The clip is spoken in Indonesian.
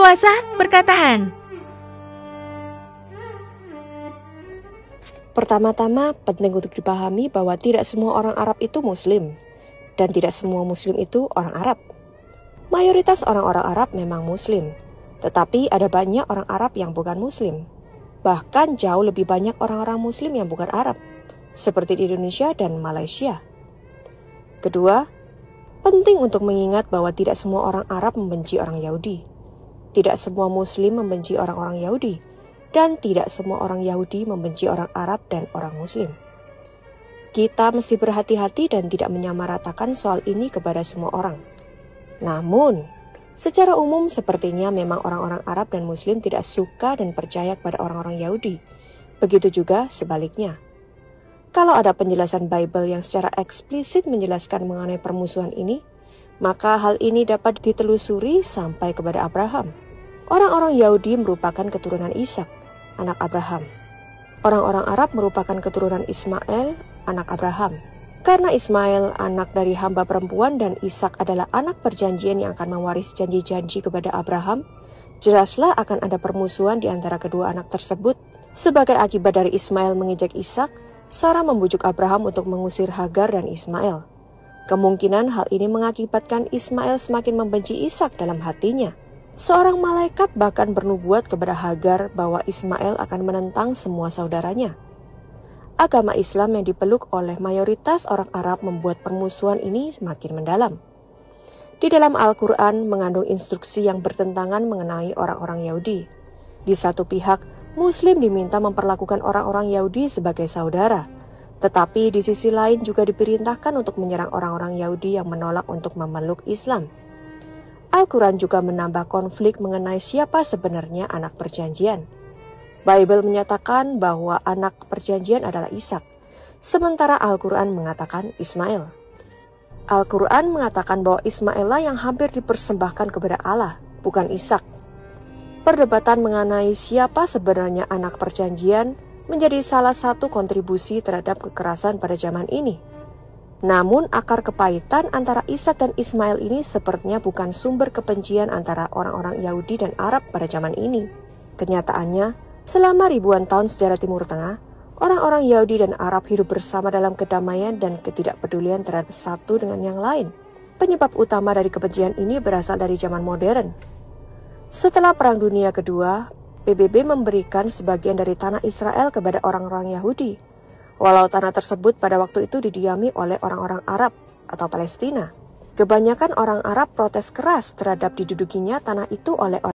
berkuasa, perkataan. Pertama-tama, penting untuk dipahami bahwa tidak semua orang Arab itu Muslim, dan tidak semua Muslim itu orang Arab. Mayoritas orang-orang Arab memang Muslim, tetapi ada banyak orang Arab yang bukan Muslim. Bahkan jauh lebih banyak orang-orang Muslim yang bukan Arab, seperti di Indonesia dan Malaysia. Kedua, penting untuk mengingat bahwa tidak semua orang Arab membenci orang Yahudi. Tidak semua Muslim membenci orang-orang Yahudi, dan tidak semua orang Yahudi membenci orang Arab dan orang Muslim. Kita mesti berhati-hati dan tidak menyamaratakan soal ini kepada semua orang. Namun, secara umum sepertinya memang orang-orang Arab dan Muslim tidak suka dan percaya kepada orang-orang Yahudi. Begitu juga sebaliknya. Kalau ada penjelasan Bible yang secara eksplisit menjelaskan mengenai permusuhan ini, maka hal ini dapat ditelusuri sampai kepada Abraham. Orang-orang Yahudi merupakan keturunan Ishak, anak Abraham. Orang-orang Arab merupakan keturunan Ismail, anak Abraham. Karena Ismail anak dari hamba perempuan dan Ishak adalah anak perjanjian yang akan mewaris janji-janji kepada Abraham, jelaslah akan ada permusuhan di antara kedua anak tersebut. Sebagai akibat dari Ismail mengejek Ishak, Sarah membujuk Abraham untuk mengusir Hagar dan Ismail. Kemungkinan hal ini mengakibatkan Ismail semakin membenci Ishak dalam hatinya. Seorang malaikat bahkan bernubuat kepada Hagar bahwa Ismail akan menentang semua saudaranya. Agama Islam yang dipeluk oleh mayoritas orang Arab membuat permusuhan ini semakin mendalam. Di dalam Al-Quran mengandung instruksi yang bertentangan mengenai orang-orang Yahudi. Di satu pihak, Muslim diminta memperlakukan orang-orang Yahudi sebagai saudara, tetapi di sisi lain juga diperintahkan untuk menyerang orang-orang Yahudi yang menolak untuk memeluk Islam. Al-Quran juga menambah konflik mengenai siapa sebenarnya anak perjanjian. Bible menyatakan bahwa anak perjanjian adalah Ishak, sementara Al-Quran mengatakan Ismail. Al-Quran mengatakan bahwa Ismail lah yang hampir dipersembahkan kepada Allah, bukan Ishak. Perdebatan mengenai siapa sebenarnya anak perjanjian menjadi salah satu kontribusi terhadap kekerasan pada zaman ini. Namun akar kepahitan antara Ishak dan Ismail ini sepertinya bukan sumber kebencian antara orang-orang Yahudi dan Arab pada zaman ini. Kenyataannya, selama ribuan tahun sejarah Timur Tengah, orang-orang Yahudi dan Arab hidup bersama dalam kedamaian dan ketidakpedulian terhadap satu dengan yang lain. Penyebab utama dari kebencian ini berasal dari zaman modern. Setelah Perang Dunia Kedua, PBB memberikan sebagian dari tanah Israel kepada orang-orang Yahudi. Walau tanah tersebut pada waktu itu didiami oleh orang-orang Arab atau Palestina. Kebanyakan orang Arab protes keras terhadap didudukinya tanah itu oleh